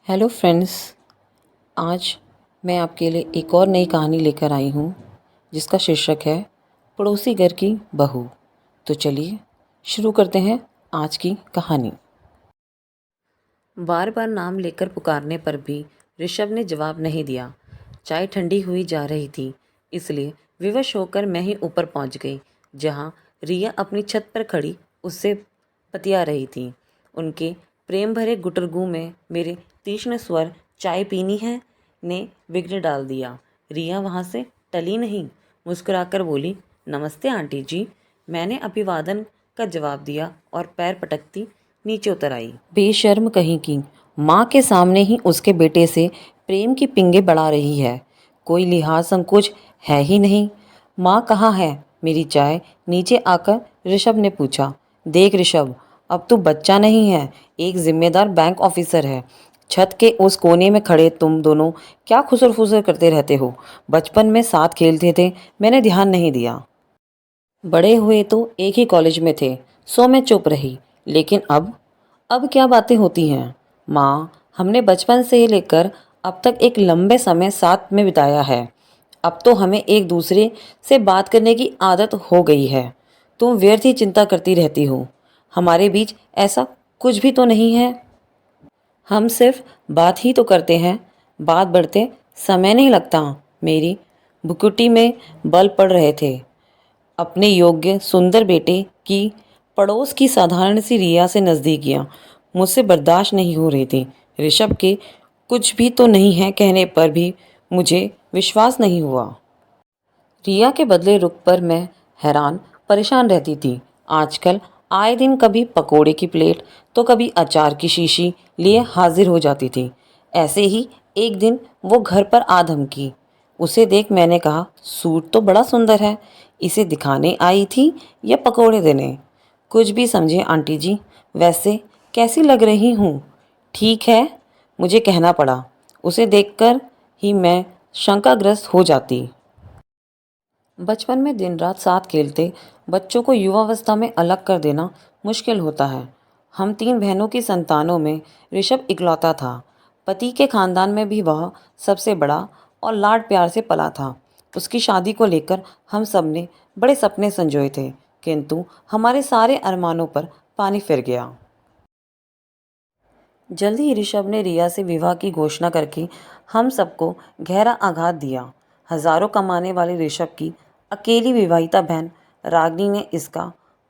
Hello friends. आज मैं आपके लिए एक और नई कहानी लेकर आई हूँ जिसका शीर्षक है पड़ोसी घर की बहू। तो चलिए शुरू करते हैं आज की कहानी। बार बार नाम लेकर पुकारने पर भी ऋषभ ने जवाब नहीं दिया। चाय ठंडी हुई जा रही थी, इसलिए विवश होकर मैं ही ऊपर पहुँच गई, जहाँ रिया अपनी छत पर खड़ी उससे बतिया रही थी। उनके प्रेम भरे गुटरगू में मेरे तीक्ष्ण स्वर चाय पीनी है ने विघ्न डाल दिया। रिया वहाँ से टली नहीं, मुस्कुराकर बोली, नमस्ते आंटी जी। मैंने अभिवादन का जवाब दिया और पैर पटकती नीचे उतर आई। बेशर्म कहीं की, माँ के सामने ही उसके बेटे से प्रेम की पिंगे बढ़ा रही है। कोई लिहाज संकोच है ही नहीं। माँ कहाँ है? मेरी चाय नीचे आकर ऋषभ ने पूछा। देख ऋषभ, अब तू बच्चा नहीं है, एक जिम्मेदार बैंक ऑफिसर है। छत के उस कोने में खड़े तुम दोनों क्या खुसर फुसर करते रहते हो? बचपन में साथ खेलते थे, मैंने ध्यान नहीं दिया। बड़े हुए तो एक ही कॉलेज में थे, सो मैं चुप रही। लेकिन अब क्या बातें होती हैं? माँ, हमने बचपन से लेकर अब तक एक लंबे समय साथ में बिताया है। अब तो हमें एक दूसरे से बात करने की आदत हो गई है। तुम व्यर्थ ही चिंता करती रहती हो। हमारे बीच ऐसा कुछ भी तो नहीं है। हम सिर्फ बात ही तो करते हैं। बात बढ़ते समय नहीं लगता। मेरी भुकुटी में बल पड़ रहे थे। अपने योग्य सुंदर बेटे की पड़ोस की साधारण सी रिया से नज़दीकियाँ मुझसे बर्दाश्त नहीं हो रही थी। ऋषभ के कुछ भी तो नहीं है कहने पर भी मुझे विश्वास नहीं हुआ। रिया के बदले रुख पर मैं हैरान परेशान रहती थी। आजकल आए दिन कभी पकोड़े की प्लेट तो कभी अचार की शीशी लिए हाजिर हो जाती थी। ऐसे ही एक दिन वो घर पर आ धमकी। उसे देख मैंने कहा, सूट तो बड़ा सुंदर है, इसे दिखाने आई थी या पकोड़े देने? कुछ भी समझे आंटी जी। वैसे कैसी लग रही हूँ? ठीक है, मुझे कहना पड़ा। उसे देखकर ही मैं शंकाग्रस्त हो जाती। बचपन में दिन रात साथ खेलते बच्चों को युवावस्था में अलग कर देना मुश्किल होता है। हम तीन बहनों की संतानों में ऋषभ इकलौता था। पति के खानदान में भी वह सबसे बड़ा और लाड प्यार से पला था। उसकी शादी को लेकर हम सब ने बड़े सपने संजोए थे, किंतु हमारे सारे अरमानों पर पानी फिर गया। जल्द ही ऋषभ ने रिया से विवाह की घोषणा करके हम सबको गहरा आघात दिया। हजारों कमाने वाले ऋषभ की अकेली विवाहिता बहन रागिनी ने इसका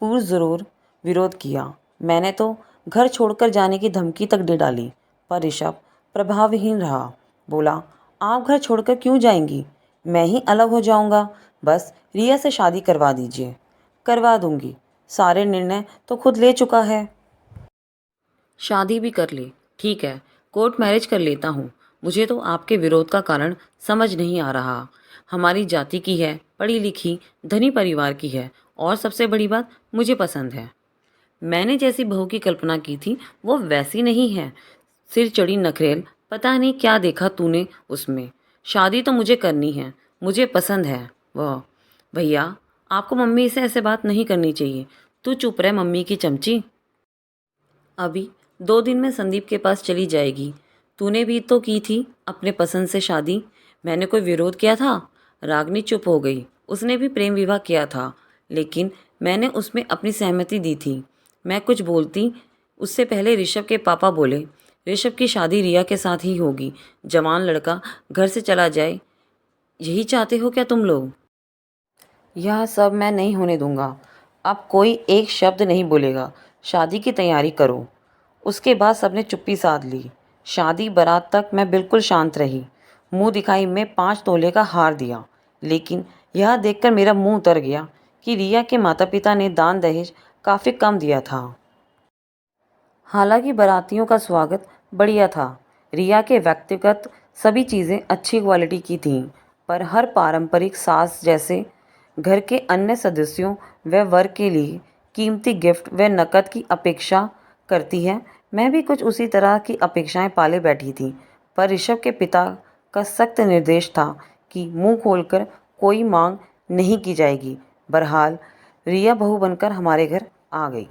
पुरजोर विरोध किया। मैंने तो घर छोड़कर जाने की धमकी तक दे डाली, पर ऋषभ प्रभावहीन रहा। बोला, आप घर छोड़कर क्यों जाएंगी? मैं ही अलग हो जाऊंगा। बस रिया से शादी करवा दीजिए। करवा दूंगी, सारे निर्णय तो खुद ले चुका है। शादी भी कर ले, ठीक है, कोर्ट मैरिज कर लेता हूँ। मुझे तो आपके विरोध का कारण समझ नहीं आ रहा। हमारी जाति की है, पढ़ी लिखी धनी परिवार की है, और सबसे बड़ी बात, मुझे पसंद है। मैंने जैसी बहू की कल्पना की थी वो वैसी नहीं है। सिर चढ़ी नखरेल, पता नहीं क्या देखा तूने उसमें। शादी तो मुझे करनी है, मुझे पसंद है वह। भैया, आपको मम्मी से ऐसे बात नहीं करनी चाहिए। तू चुप रह मम्मी की चमची। अभी 2 दिन में संदीप के पास चली जाएगी। तूने भी तो की थी अपने पसंद से शादी। मैंने कोई विरोध किया था? रागनी चुप हो गई। उसने भी प्रेम विवाह किया था, लेकिन मैंने उसमें अपनी सहमति दी थी। मैं कुछ बोलती उससे पहले ऋषभ के पापा बोले, ऋषभ की शादी रिया के साथ ही होगी। जवान लड़का घर से चला जाए, यही चाहते हो क्या तुम लोग? यह सब मैं नहीं होने दूंगा। अब कोई एक शब्द नहीं बोलेगा। शादी की तैयारी करो। उसके बाद सबने चुप्पी साध ली। शादी बारात तक मैं बिल्कुल शांत रही। मुंह दिखाई में 5 तोले का हार दिया, लेकिन यह देखकर मेरा मुंह उतर गया कि रिया के माता पिता ने दान दहेज काफ़ी कम दिया था। हालांकि बारातियों का स्वागत बढ़िया था। रिया के व्यक्तिगत सभी चीज़ें अच्छी क्वालिटी की थीं, पर हर पारंपरिक सास जैसे घर के अन्य सदस्यों व वर के लिए कीमती गिफ्ट व नकद की अपेक्षा करती है। मैं भी कुछ उसी तरह की अपेक्षाएं पाले बैठी थी, पर ऋषभ के पिता का सख्त निर्देश था कि मुंह खोलकर कोई मांग नहीं की जाएगी। बहरहाल रिया बहू बनकर हमारे घर आ गई।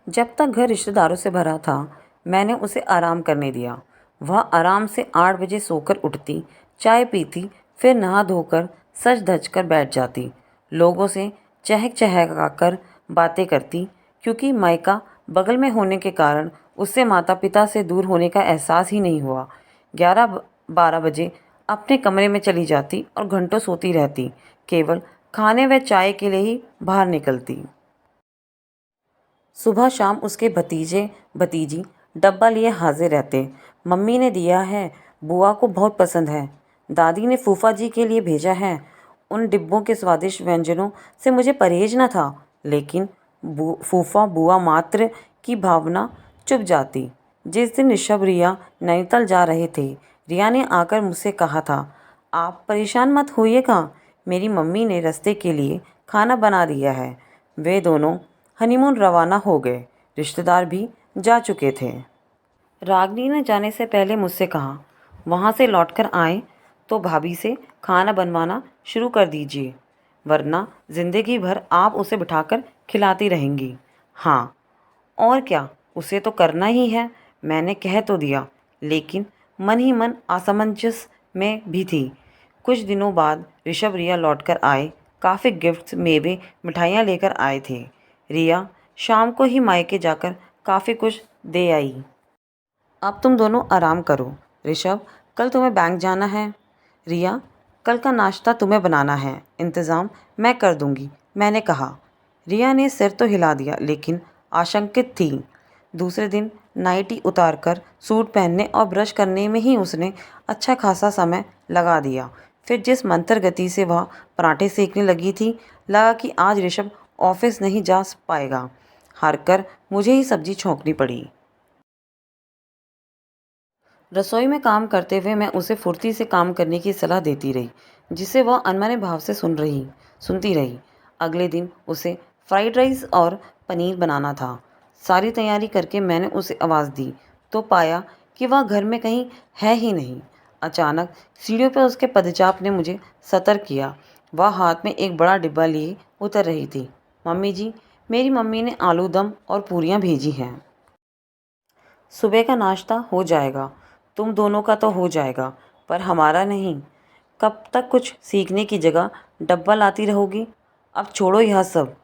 जब तक घर रिश्तेदारों से भरा था, मैंने उसे आराम करने दिया। वह आराम से 8 बजे सोकर उठती, चाय पीती, फिर नहा धोकर सज धज कर बैठ जाती। लोगों से चहक चहका कर बातें करती, क्योंकि मायका बगल में होने के कारण उससे माता पिता से दूर होने का एहसास ही नहीं हुआ। 11-12 बजे अपने कमरे में चली जाती और घंटों सोती रहती, केवल खाने व चाय के लिए ही बाहर निकलती। सुबह शाम उसके भतीजे भतीजी डब्बा लिए हाजिर रहते। मम्मी ने दिया है, बुआ को बहुत पसंद है। दादी ने फूफा जी के लिए भेजा है। उन डिब्बों के स्वादिष्ट व्यंजनों से मुझे परहेज न था, लेकिन फूफा बुआ मात्र की भावना चुप जाती। जिस दिन ऋषभ रिया नैनीताल जा रहे थे, रिया ने आकर मुझसे कहा था, आप परेशान मत होइएगा, मेरी मम्मी ने रास्ते के लिए खाना बना दिया है। वे दोनों हनीमून रवाना हो गए। रिश्तेदार भी जा चुके थे। रागनी ने जाने से पहले मुझसे कहा, वहाँ से लौटकर आए तो भाभी से खाना बनवाना शुरू कर दीजिए, वरना ज़िंदगी भर आप उसे बिठाकर खिलाती रहेंगी। हाँ, और क्या, उसे तो करना ही है। मैंने कह तो दिया, लेकिन मन ही मन असमंजस में भी थी। कुछ दिनों बाद ऋषभ रिया लौटकर आए। काफ़ी गिफ्ट्स, मेवे, मिठाइयाँ लेकर आए थे। रिया शाम को ही मायके जाकर काफ़ी कुछ दे आई। अब तुम दोनों आराम करो। ऋषभ, कल तुम्हें बैंक जाना है। रिया, कल का नाश्ता तुम्हें बनाना है, इंतज़ाम मैं कर दूंगी, मैंने कहा। रिया ने सिर तो हिला दिया, लेकिन आशंकित थी। दूसरे दिन नाइटी उतारकर सूट पहनने और ब्रश करने में ही उसने अच्छा खासा समय लगा दिया। फिर जिस मंतर गति से वह पराठे सेकने लगी थी, लगा कि आज ऋषभ ऑफिस नहीं जा पाएगा। हार कर मुझे ही सब्जी छोंकनी पड़ी। रसोई में काम करते हुए मैं उसे फुर्ती से काम करने की सलाह देती रही, जिसे वह अनमने भाव से सुनती रही। अगले दिन उसे फ्राइड राइस और पनीर बनाना था। सारी तैयारी करके मैंने उसे आवाज़ दी तो पाया कि वह घर में कहीं है ही नहीं। अचानक सीढ़ियों पर उसके पदचाप ने मुझे सतर्क किया। वह हाथ में एक बड़ा डिब्बा लिए उतर रही थी। मम्मी जी, मेरी मम्मी ने आलू दम और पूरियाँ भेजी हैं। सुबह का नाश्ता हो जाएगा, तुम दोनों का तो हो जाएगा, पर हमारा नहीं। कब तक कुछ सीखने की जगह डब्बा लाती रहोगी? अब छोड़ो यह सब।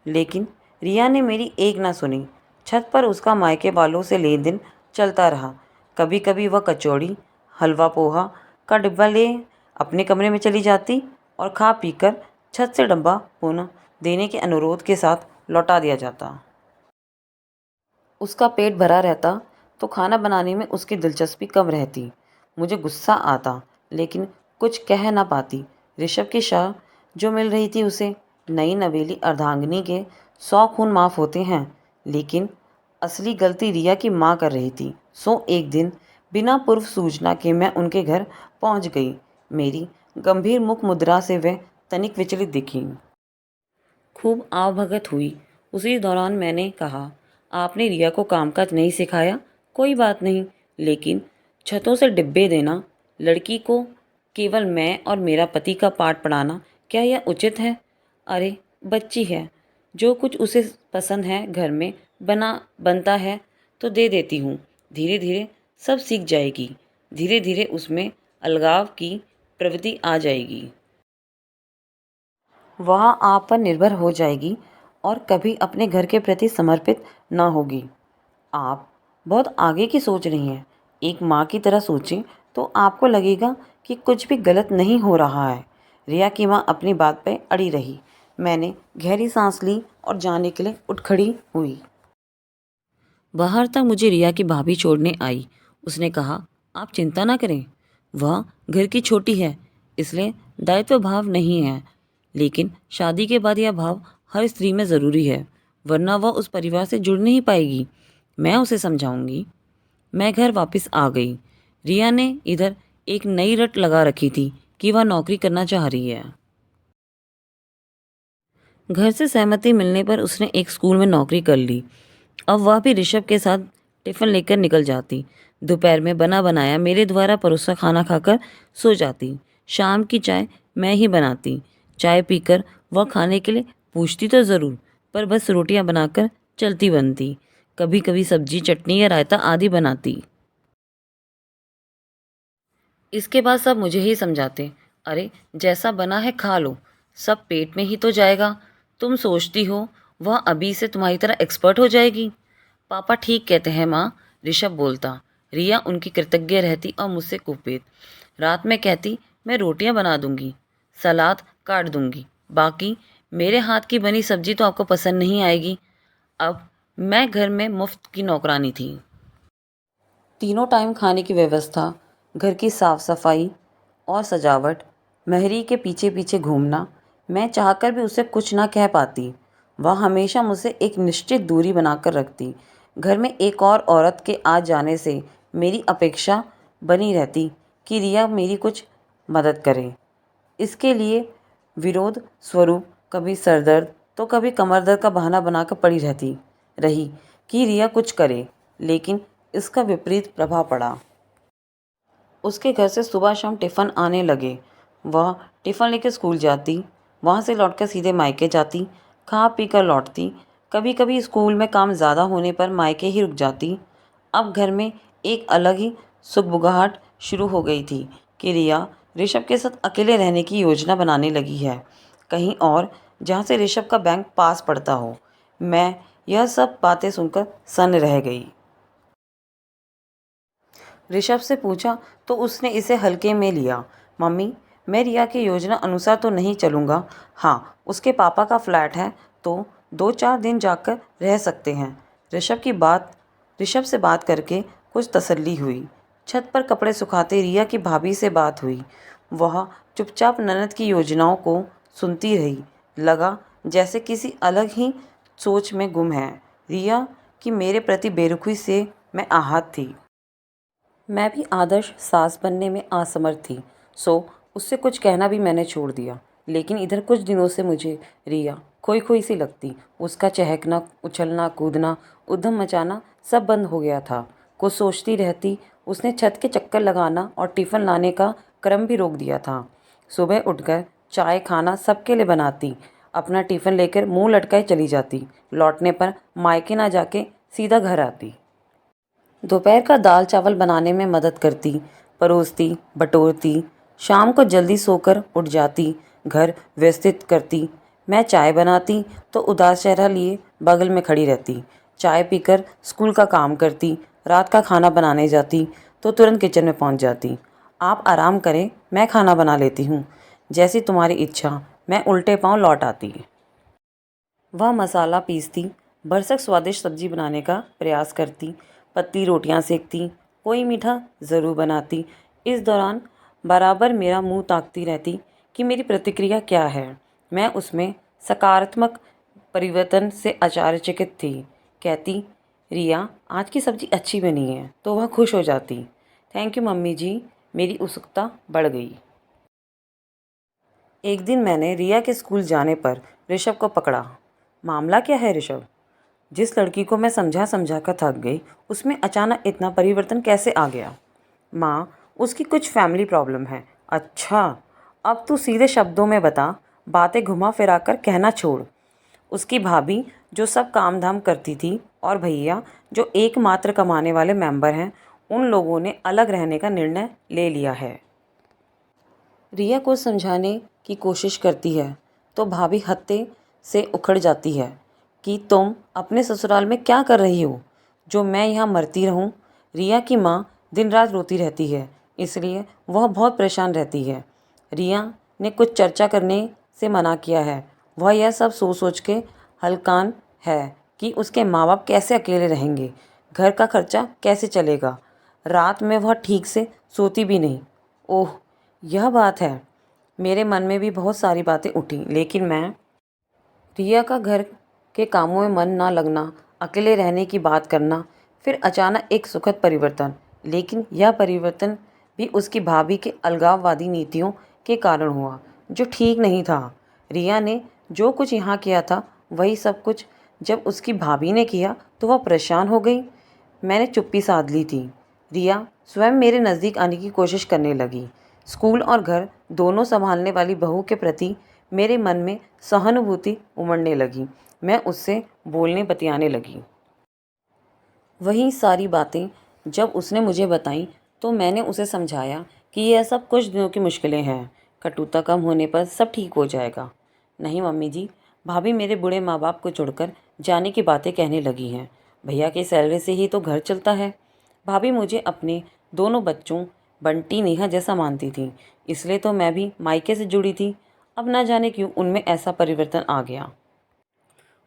लेकिन रिया ने मेरी एक ना सुनी। छत पर उसका मायके वालों से लेन देन चलता रहा। कभी कभी वह कचौड़ी, हलवा, पोहा का डिब्बा ले अपने कमरे में चली जाती और खा पीकर छत से डब्बा पुनः देने के अनुरोध के साथ लौटा दिया जाता। उसका पेट भरा रहता तो खाना बनाने में उसकी दिलचस्पी कम रहती। मुझे गुस्सा आता, लेकिन कुछ कह ना पाती। ऋषभ की शाह जो मिल रही थी उसे, नई नवेली अर्धांगिनी के 100 खून माफ़ होते हैं, लेकिन असली गलती रिया की माँ कर रही थी। सो एक दिन बिना पूर्व सूचना के मैं उनके घर पहुँच गई। मेरी गंभीर मुख मुद्रा से वे तनिक विचलित दिखी। खूब आवभगत हुई। उसी दौरान मैंने कहा, आपने रिया को कामकाज नहीं सिखाया, कोई बात नहीं, लेकिन छतों से डिब्बे देना, लड़की को केवल मैं और मेरा पति का पाठ पढ़ाना, क्या यह उचित है? अरे बच्ची है, जो कुछ उसे पसंद है घर में बनता है तो दे देती हूँ। धीरे धीरे सब सीख जाएगी। धीरे धीरे उसमें अलगाव की प्रवृत्ति आ जाएगी। वह आप पर निर्भर हो जाएगी और कभी अपने घर के प्रति समर्पित न होगी। आप बहुत आगे की सोच रही हैं। एक माँ की तरह सोचें तो आपको लगेगा कि कुछ भी गलत नहीं हो रहा है। रिया की माँ अपनी बात पर अड़ी रही। मैंने गहरी सांस ली और जाने के लिए उठ खड़ी हुई। बाहर तक मुझे रिया की भाभी छोड़ने आई। उसने कहा, आप चिंता ना करें, वह घर की छोटी है, इसलिए दायित्व भाव नहीं है, लेकिन शादी के बाद यह भाव हर स्त्री में ज़रूरी है, वरना वह उस परिवार से जुड़ नहीं पाएगी। मैं उसे समझाऊंगी। मैं घर वापस आ गई। रिया ने इधर एक नई रट लगा रखी थी कि वह नौकरी करना चाह रही है। घर से सहमति मिलने पर उसने एक स्कूल में नौकरी कर ली। अब वह भी ऋषभ के साथ टिफ़िन लेकर निकल जाती। दोपहर में बना बनाया मेरे द्वारा परोसा खाना खाकर सो जाती। शाम की चाय मैं ही बनाती। चाय पीकर वह खाने के लिए पूछती तो ज़रूर, पर बस रोटियां बनाकर चलती बनती। कभी कभी सब्जी, चटनी या रायता आदि बनाती। इसके बाद सब मुझे ही समझाते, अरे जैसा बना है खा लो, सब पेट में ही तो जाएगा। तुम सोचती हो वह अभी से तुम्हारी तरह एक्सपर्ट हो जाएगी। पापा ठीक कहते हैं माँ, ऋषभ बोलता। रिया उनकी कृतज्ञ रहती और मुझसे कुपित। रात में कहती, मैं रोटियां बना दूंगी, सलाद काट दूंगी, बाकी मेरे हाथ की बनी सब्जी तो आपको पसंद नहीं आएगी। अब मैं घर में मुफ्त की नौकरानी थी। तीनों टाइम खाने की व्यवस्था, घर की साफ सफाई और सजावट, महरी के पीछे पीछे घूमना, मैं चाहकर भी उसे कुछ ना कह पाती। वह हमेशा मुझसे एक निश्चित दूरी बनाकर रखती। घर में एक और औरत के आ जाने से मेरी अपेक्षा बनी रहती कि रिया मेरी कुछ मदद करे। इसके लिए विरोध स्वरूप कभी सरदर्द तो कभी कमर दर्द का बहाना बनाकर पड़ी रहती रही कि रिया कुछ करे, लेकिन इसका विपरीत प्रभाव पड़ा। उसके घर से सुबह शाम टिफ़िन आने लगे। वह टिफ़िन लेकर स्कूल जाती, वहाँ से लौटकर सीधे मायके जाती, खा पी कर लौटती। कभी कभी स्कूल में काम ज़्यादा होने पर मायके ही रुक जाती। अब घर में एक अलग ही सुगबुगाहट शुरू हो गई थी कि रिया ऋषभ के साथ अकेले रहने की योजना बनाने लगी है, कहीं और जहाँ से ऋषभ का बैंक पास पड़ता हो। मैं यह सब बातें सुनकर सन्न रह गई। ऋषभ से पूछा तो उसने इसे हल्के में लिया। मम्मी, मैं रिया की योजना अनुसार तो नहीं चलूँगा। हाँ, उसके पापा का फ्लैट है तो 2-4 दिन जाकर रह सकते हैं। ऋषभ से बात करके कुछ तसल्ली हुई। छत पर कपड़े सुखाते रिया की भाभी से बात हुई। वह चुपचाप ननद की योजनाओं को सुनती रही। लगा जैसे किसी अलग ही सोच में गुम है। रिया की मेरे प्रति बेरुखी से मैं आहत थी। मैं भी आदर्श सास बनने में असमर्थ थी, सो उससे कुछ कहना भी मैंने छोड़ दिया। लेकिन इधर कुछ दिनों से मुझे रिया खोई खोई सी लगती। उसका चहकना, उछलना कूदना, उद्यम मचाना सब बंद हो गया था। कुछ सोचती रहती। उसने छत के चक्कर लगाना और टिफ़िन लाने का क्रम भी रोक दिया था। सुबह उठकर चाय खाना सबके लिए बनाती, अपना टिफ़िन लेकर मुंह लटकाए चली जाती। लौटने पर मायके ना जाके सीधा घर आती। दोपहर का दाल चावल बनाने में मदद करती, परोसती, बटोरती। शाम को जल्दी सोकर उठ जाती, घर व्यवस्थित करती। मैं चाय बनाती तो उदास चेहरा लिए बगल में खड़ी रहती। चाय पीकर स्कूल का काम करती। रात का खाना बनाने जाती तो तुरंत किचन में पहुंच जाती। आप आराम करें, मैं खाना बना लेती हूँ। जैसी तुम्हारी इच्छा, मैं उल्टे पांव लौट आती। वह मसाला पीसती, भरसक स्वादिष्ट सब्जी बनाने का प्रयास करती, पतली रोटियां सेकती, कोई मीठा ज़रूर बनाती। इस दौरान बराबर मेरा मुंह ताकती रहती कि मेरी प्रतिक्रिया क्या है। मैं उसमें सकारात्मक परिवर्तन से आश्चर्यचकित थी। कहती, रिया आज की सब्ज़ी अच्छी बनी है तो वह खुश हो जाती। थैंक यू मम्मी जी। मेरी उत्सुकता बढ़ गई। एक दिन मैंने रिया के स्कूल जाने पर ऋषभ को पकड़ा। मामला क्या है ऋषभ? जिस लड़की को मैं समझा समझा कर थक गई, उसमें अचानक इतना परिवर्तन कैसे आ गया? माँ, उसकी कुछ फैमिली प्रॉब्लम है। अच्छा, अब तू सीधे शब्दों में बता, बातें घुमा फिरा कर कहना छोड़। उसकी भाभी जो सब काम धाम करती थी और भैया जो एकमात्र कमाने वाले मेंबर हैं, उन लोगों ने अलग रहने का निर्णय ले लिया है। रिया को समझाने की कोशिश करती है तो भाभी हत्थे से उखड़ जाती है कि तुम अपने ससुराल में क्या कर रही हो जो मैं यहाँ मरती रहूँ। रिया की माँ दिन रात रोती रहती है, इसलिए वह बहुत परेशान रहती है। रिया ने कुछ चर्चा करने से मना किया है। वह यह सब सोच सोच के हलकान है कि उसके माँ बाप कैसे अकेले रहेंगे, घर का खर्चा कैसे चलेगा। रात में वह ठीक से सोती भी नहीं। ओह, यह बात है। मेरे मन में भी बहुत सारी बातें उठी, लेकिन मैं रिया का घर के कामों में मन ना लगना, अकेले रहने की बात करना, फिर अचानक एक सुखद परिवर्तन। लेकिन यह परिवर्तन भी उसकी भाभी के अलगाववादी नीतियों के कारण हुआ, जो ठीक नहीं था। रिया ने जो कुछ यहाँ किया था वही सब कुछ जब उसकी भाभी ने किया तो वह परेशान हो गई। मैंने चुप्पी साध ली थी। रिया स्वयं मेरे नज़दीक आने की कोशिश करने लगी। स्कूल और घर दोनों संभालने वाली बहू के प्रति मेरे मन में सहानुभूति उमड़ने लगी। मैं उससे बोलने बतियाने लगी। वही सारी बातें जब उसने मुझे बताई तो मैंने उसे समझाया कि यह सब कुछ दिनों की मुश्किलें हैं, कटुता कम होने पर सब ठीक हो जाएगा। नहीं मम्मी जी, भाभी मेरे बूढ़े माँ बाप को छोड़कर जाने की बातें कहने लगी हैं। भैया की सैलरी से ही तो घर चलता है। भाभी मुझे अपने दोनों बच्चों बंटी नेहा जैसा मानती थी, इसलिए तो मैं भी मायके से जुड़ी थी। अब ना जाने क्यों उनमें ऐसा परिवर्तन आ गया।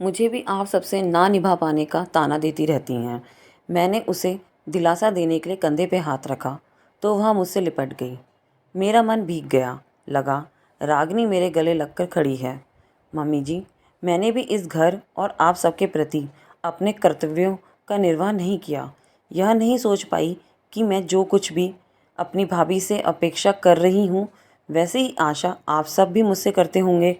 मुझे भी आप सबसे ना निभा पाने का ताना देती रहती हैं। मैंने उसे दिलासा देने के लिए कंधे पे हाथ रखा तो वह मुझसे लिपट गई। मेरा मन भीग गया। लगा रागनी मेरे गले लगकर खड़ी है। मम्मी जी, मैंने भी इस घर और आप सबके प्रति अपने कर्तव्यों का निर्वाह नहीं किया। यह नहीं सोच पाई कि मैं जो कुछ भी अपनी भाभी से अपेक्षा कर रही हूँ, वैसे ही आशा आप सब भी मुझसे करते होंगे।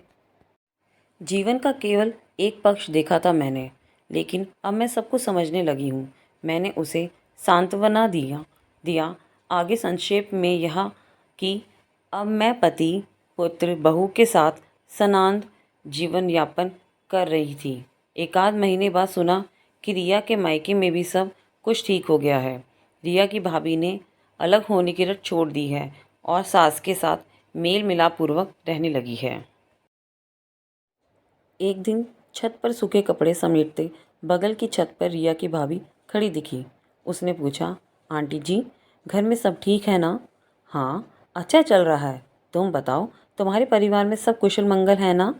जीवन का केवल एक पक्ष देखा था मैंने, लेकिन अब मैं सब कुछ समझने लगी हूँ। मैंने उसे सांत्वना दिया आगे संक्षेप में यह कि अब मैं पति पुत्र बहू के साथ सनांद जीवन यापन कर रही थी। एक आध महीने बाद सुना कि रिया के मायके में भी सब कुछ ठीक हो गया है। रिया की भाभी ने अलग होने की रट छोड़ दी है और सास के साथ मेल मिलाप पूर्वक रहने लगी है। एक दिन छत पर सूखे कपड़े समेटते बगल की छत पर रिया की भाभी खड़ी दिखी। उसने पूछा, आंटी जी, घर में सब ठीक है ना? हाँ, अच्छा चल रहा है। तुम बताओ, तुम्हारे परिवार में सब कुशल मंगल है ना?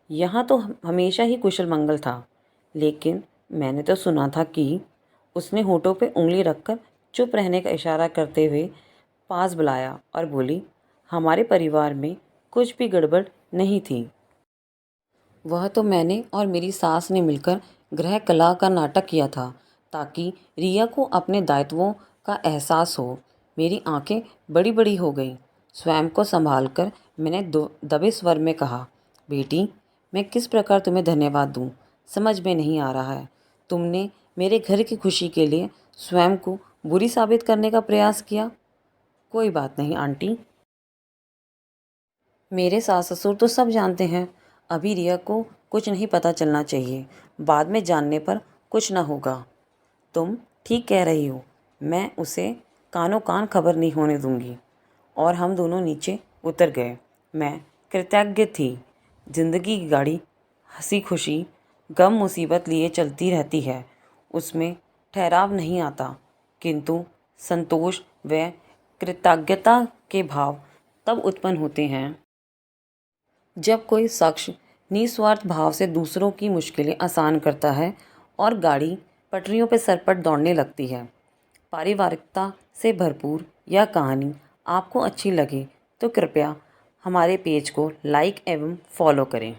यहाँ तो हमेशा ही कुशल मंगल था, लेकिन मैंने तो सुना था कि उसने होठों पे उंगली रखकर चुप रहने का इशारा करते हुए पास बुलाया और बोली, हमारे परिवार में कुछ भी गड़बड़ नहीं थी। वह तो मैंने और मेरी सास ने मिलकर गृह कला का नाटक किया था ताकि रिया को अपने दायित्वों का एहसास हो। मेरी आंखें बड़ी बड़ी हो गईं। स्वयं को संभाल कर मैंने दबे स्वर में कहा, बेटी, मैं किस प्रकार तुम्हें धन्यवाद दूँ, समझ में नहीं आ रहा है। तुमने मेरे घर की खुशी के लिए स्वयं को बुरी साबित करने का प्रयास किया। कोई बात नहीं आंटी, मेरे सास ससुर तो सब जानते हैं। अभी रिया को कुछ नहीं पता चलना चाहिए, बाद में जानने पर कुछ ना होगा। तुम ठीक कह रही हो, मैं उसे कानों कान खबर नहीं होने दूंगी। और हम दोनों नीचे उतर गए। मैं कृतज्ञ थी। जिंदगी की गाड़ी हंसी खुशी गम मुसीबत लिए चलती रहती है, उसमें ठहराव नहीं आता, किंतु संतोष व कृतज्ञता के भाव तब उत्पन्न होते हैं जब कोई शख्स निस्वार्थ भाव से दूसरों की मुश्किलें आसान करता है और गाड़ी पटरियों पर सरपट दौड़ने लगती है। पारिवारिकता से भरपूर यह कहानी आपको अच्छी लगे तो कृपया हमारे पेज को लाइक एवं फॉलो करें।